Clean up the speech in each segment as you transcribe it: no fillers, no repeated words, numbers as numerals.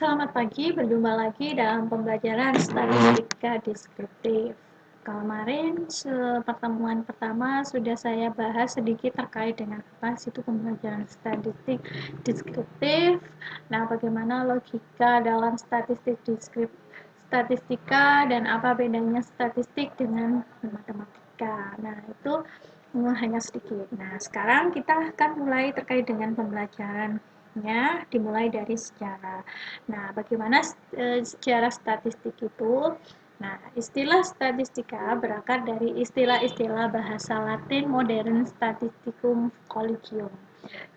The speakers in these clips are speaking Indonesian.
Selamat pagi, berjumpa lagi dalam pembelajaran statistika deskriptif. Kemarin pertemuan pertama sudah saya bahas sedikit terkait dengan apa itu pembelajaran statistik deskriptif. Nah, bagaimana logika dalam statistika dan apa bedanya statistik dengan matematika. Nah, itu hanya sedikit. Nah, sekarang kita akan mulai terkait dengan pembelajaran dimulai dari sejarah. Nah, bagaimana sejarah statistik itu? Nah, istilah statistika berakar dari istilah-istilah bahasa Latin modern statisticum collegium,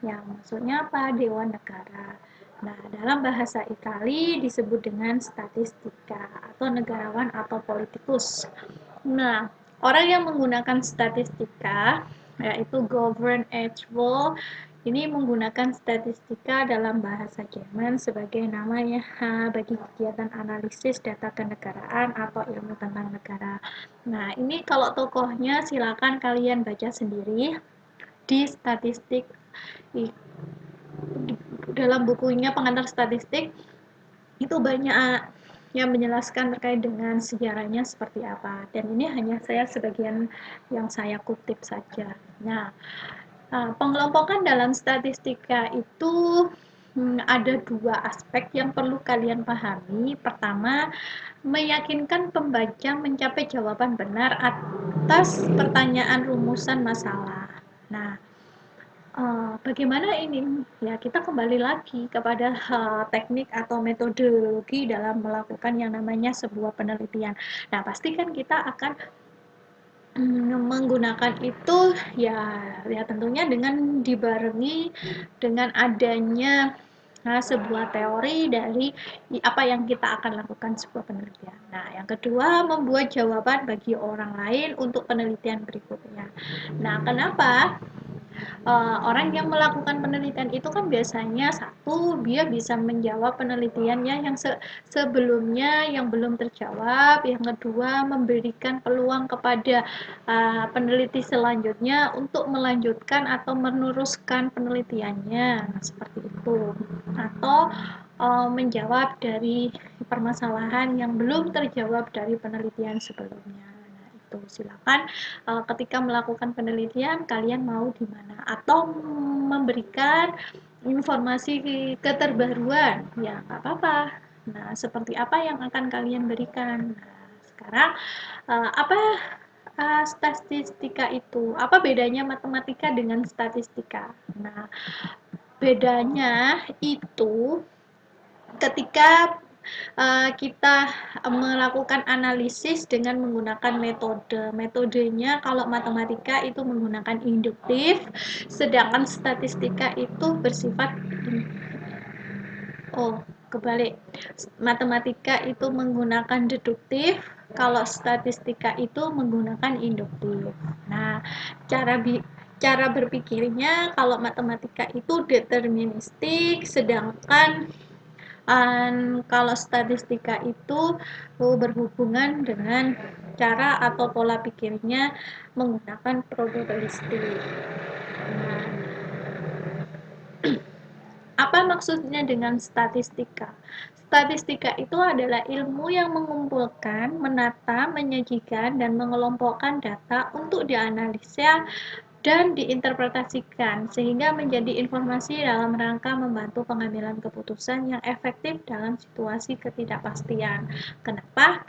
yang maksudnya apa? Dewan negara. Nah, dalam bahasa Itali disebut dengan statistika atau negarawan atau politikus. Nah, orang yang menggunakan statistika yaitu govern Edgeworth ini menggunakan statistika dalam bahasa Jerman sebagai namanya bagi kegiatan analisis data kenegaraan atau ilmu tentang negara. Nah, ini kalau tokohnya silakan kalian baca sendiri di statistik dalam bukunya pengantar statistik itu banyak yang menjelaskan terkait dengan sejarahnya seperti apa, dan ini hanya saya sebagian yang saya kutip saja. Nah, pengelompokan dalam statistika itu ada dua aspek yang perlu kalian pahami. Pertama, meyakinkan pembaca mencapai jawaban benar atas pertanyaan rumusan masalah. Nah, bagaimana ini? Ya, kita kembali lagi kepada teknik atau metodologi dalam melakukan yang namanya sebuah penelitian. Nah, pastikan kita akan menggunakan itu ya tentunya dengan dibarengi dengan adanya sebuah teori dari apa yang kita akan lakukan sebuah penelitian. Nah, yang kedua, membuat jawaban bagi orang lain untuk penelitian berikutnya. Nah, kenapa? Orang yang melakukan penelitian itu kan biasanya satu, dia bisa menjawab penelitiannya yang sebelumnya yang belum terjawab. Yang kedua, memberikan peluang kepada peneliti selanjutnya untuk melanjutkan atau meneruskan penelitiannya. Nah, seperti itu. Atau menjawab dari permasalahan yang belum terjawab dari penelitian sebelumnya. Silakan ketika melakukan penelitian kalian mau di mana, atau memberikan informasi keterbaruan ya nggak apa-apa. Nah, seperti apa yang akan kalian berikan? Nah, sekarang apa statistika itu? Apa bedanya matematika dengan statistika? Nah, bedanya itu ketika kita melakukan analisis dengan menggunakan metodenya. Kalau matematika itu menggunakan induktif, sedangkan statistika itu bersifat kebalik. Matematika itu menggunakan deduktif, kalau statistika itu menggunakan induktif. Nah, cara berpikirnya kalau matematika itu deterministik, sedangkan kalau statistika itu berhubungan dengan cara atau pola pikirnya menggunakan probabilistik. Nah, apa maksudnya dengan statistika? Statistika itu adalah ilmu yang mengumpulkan, menata, menyajikan, dan mengelompokkan data untuk dianalisa dan diinterpretasikan sehingga menjadi informasi dalam rangka membantu pengambilan keputusan yang efektif dalam situasi ketidakpastian. Kenapa?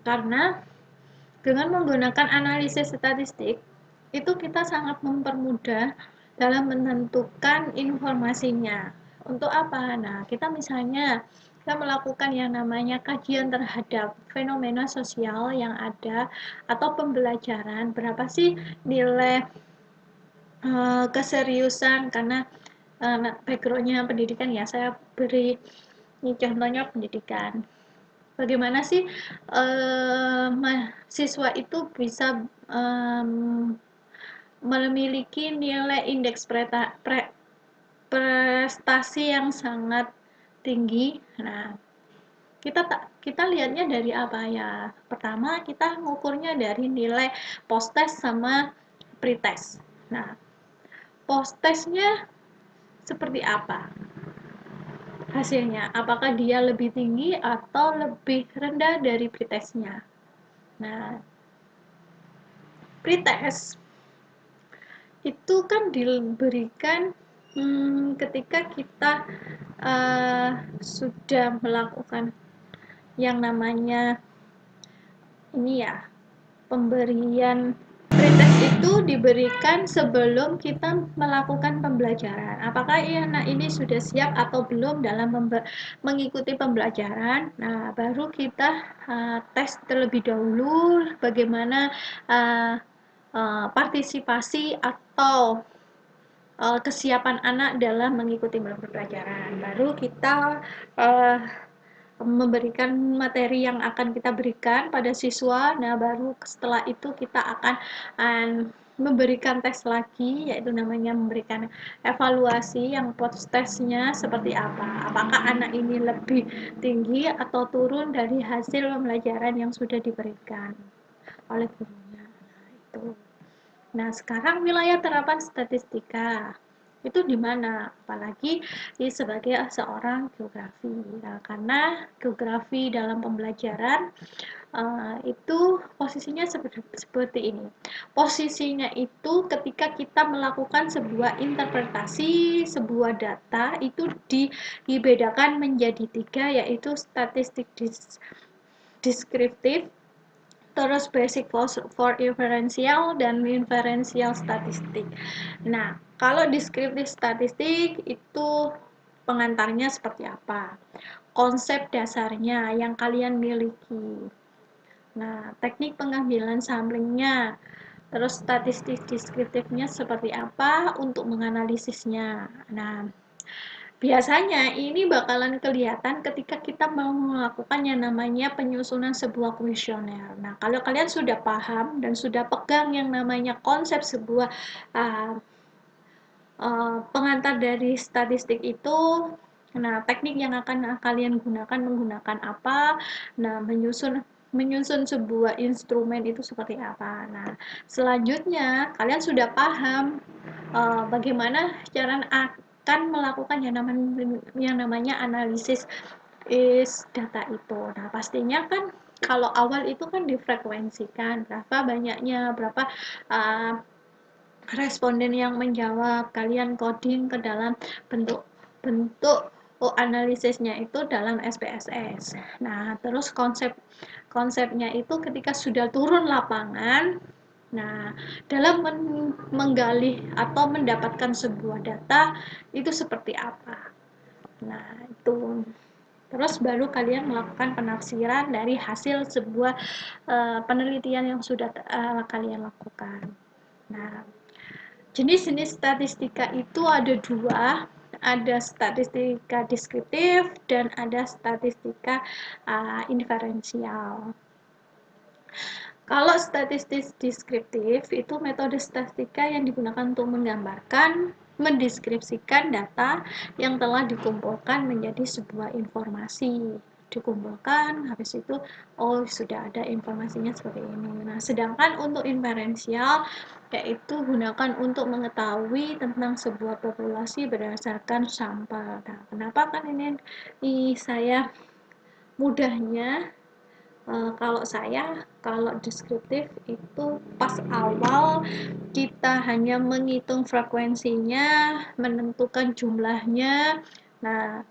Karena dengan menggunakan analisis statistik itu kita sangat mempermudah dalam menentukan informasinya. Untuk apa? Nah, kita misalnya kita melakukan yang namanya kajian terhadap fenomena sosial yang ada atau pembelajaran berapa sih nilai keseriusan, karena backgroundnya pendidikan ya, saya beri ini contohnya pendidikan. Bagaimana sih mahasiswa itu bisa memiliki nilai indeks prestasi yang sangat tinggi. Nah, kita lihatnya dari apa ya? Pertama, kita ngukurnya dari nilai post test sama pretest. Nah, post testnya seperti apa? hasilnya, apakah dia lebih tinggi atau lebih rendah dari pretestnya. Nah, pretest itu kan diberikan ketika kita sudah melakukan yang namanya ini ya, pemberian pretest itu diberikan sebelum kita melakukan pembelajaran. Apakah anak ini sudah siap atau belum dalam mengikuti pembelajaran? Nah, baru kita tes terlebih dahulu bagaimana partisipasi atau kesiapan anak dalam mengikuti pembelajaran. Baru kita memberikan materi yang akan kita berikan pada siswa. Nah, baru setelah itu kita akan memberikan tes lagi, yaitu namanya memberikan evaluasi yang post testnya seperti apa. Apakah anak ini lebih tinggi atau turun dari hasil pembelajaran yang sudah diberikan oleh gurunya. Nah, itu. Nah, sekarang wilayah terapan statistika itu di mana? Apalagi sebagai seorang geografi. Nah, karena geografi dalam pembelajaran itu posisinya seperti ini. Posisinya itu ketika kita melakukan sebuah interpretasi sebuah data itu dibedakan menjadi 3, yaitu statistik deskriptif, terus basic for inferential dan inferential statistik. Nah, kalau deskriptif statistik itu pengantarnya seperti apa? Konsep dasarnya yang kalian miliki. Nah, teknik pengambilan samplingnya, terus statistik deskriptifnya seperti apa untuk menganalisisnya. Nah, biasanya ini bakalan kelihatan ketika kita mau melakukan yang namanya penyusunan sebuah kuesioner. Nah, kalau kalian sudah paham dan sudah pegang yang namanya konsep sebuah pengantar dari statistik itu, nah teknik yang akan kalian gunakan menggunakan apa? Nah, menyusun sebuah instrumen itu seperti apa. Nah, selanjutnya kalian sudah paham bagaimana cara akan melakukan yang namanya analisis data itu. Nah, pastinya kan kalau awal itu kan difrekuensikan berapa banyaknya, berapa responden yang menjawab, kalian coding ke dalam bentuk analisisnya itu dalam SPSS. Nah, terus konsepnya itu ketika sudah turun lapangan, nah, dalam menggali atau mendapatkan sebuah data itu seperti apa. Nah, itu. Terus baru kalian melakukan penafsiran dari hasil sebuah penelitian yang sudah kalian lakukan. Nah, jenis-jenis statistika itu ada 2, ada statistika deskriptif dan ada statistika inferensial. Kalau statistik deskriptif itu metode statistika yang digunakan untuk menggambarkan, mendeskripsikan data yang telah dikumpulkan menjadi sebuah informasi. Dikumpulkan, habis itu sudah ada informasinya seperti ini. Nah, sedangkan untuk inferensial yaitu gunakan untuk mengetahui tentang sebuah populasi berdasarkan sampel. Nah, kenapa kan ini saya mudahnya kalau deskriptif itu pas awal kita hanya menghitung frekuensinya, menentukan jumlahnya, nah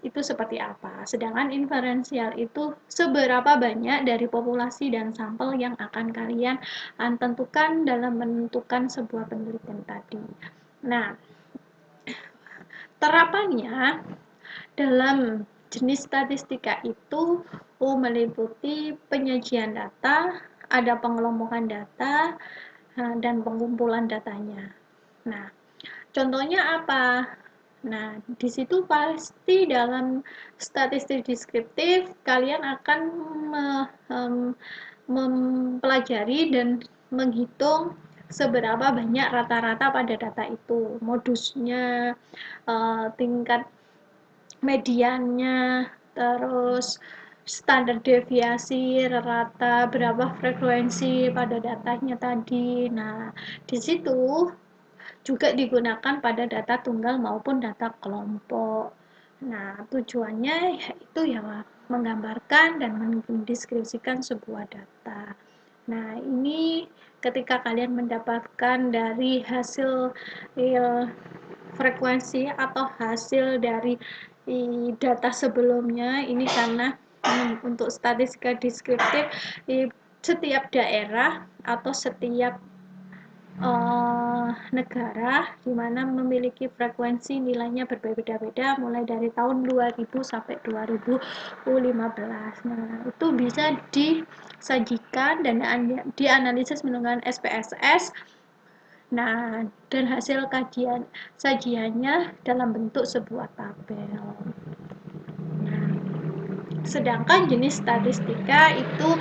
itu seperti apa. Sedangkan inferensial itu seberapa banyak dari populasi dan sampel yang akan kalian tentukan dalam menentukan sebuah penelitian tadi. Nah, terapannya dalam jenis statistika itu meliputi penyajian data, ada pengelompokan data, dan pengumpulan datanya. Nah, contohnya apa? Nah, di situ pasti dalam statistik deskriptif kalian akan mempelajari dan menghitung seberapa banyak rata-rata pada data itu, modusnya, tingkat mediannya, terus standar deviasi rata, berapa frekuensi pada datanya tadi. Nah, di situ juga digunakan pada data tunggal maupun data kelompok. Nah, tujuannya yaitu ya menggambarkan dan mendeskripsikan sebuah data. Nah, ini ketika kalian mendapatkan dari hasil frekuensi atau hasil dari data sebelumnya, ini karena untuk statistika deskriptif setiap daerah atau setiap negara di mana memiliki frekuensi nilainya berbeda-beda mulai dari tahun 2000 sampai 2015. Nah, itu bisa disajikan dan dianalisis menggunakan SPSS. Nah, dan hasil kajian sajiannya dalam bentuk sebuah tabel. Nah, sedangkan jenis statistika itu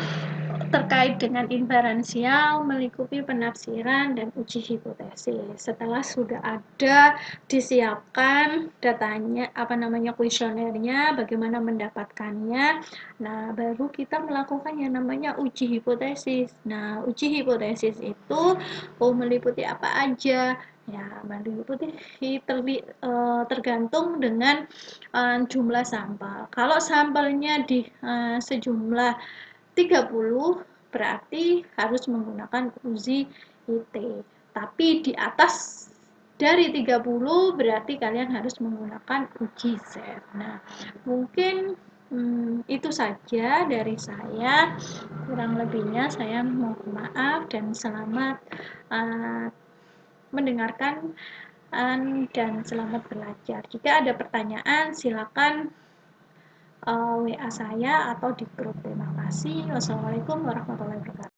terkait dengan inferensial, melingkupi penafsiran dan uji hipotesis. Setelah sudah ada disiapkan datanya, kuesionernya, bagaimana mendapatkannya, nah baru kita melakukan yang namanya uji hipotesis. Nah, uji hipotesis itu meliputi apa aja? Ya, meliputi tergantung dengan jumlah sampel. Kalau sampelnya di sejumlah 30 berarti harus menggunakan uji IT. Tapi di atas dari 30 berarti kalian harus menggunakan uji Z. Nah, mungkin itu saja dari saya. Kurang lebihnya saya mohon maaf dan selamat mendengarkan dan selamat belajar. Jika ada pertanyaan silakan WA saya atau di grup. Terima kasih. Wassalamualaikum warahmatullahi wabarakatuh.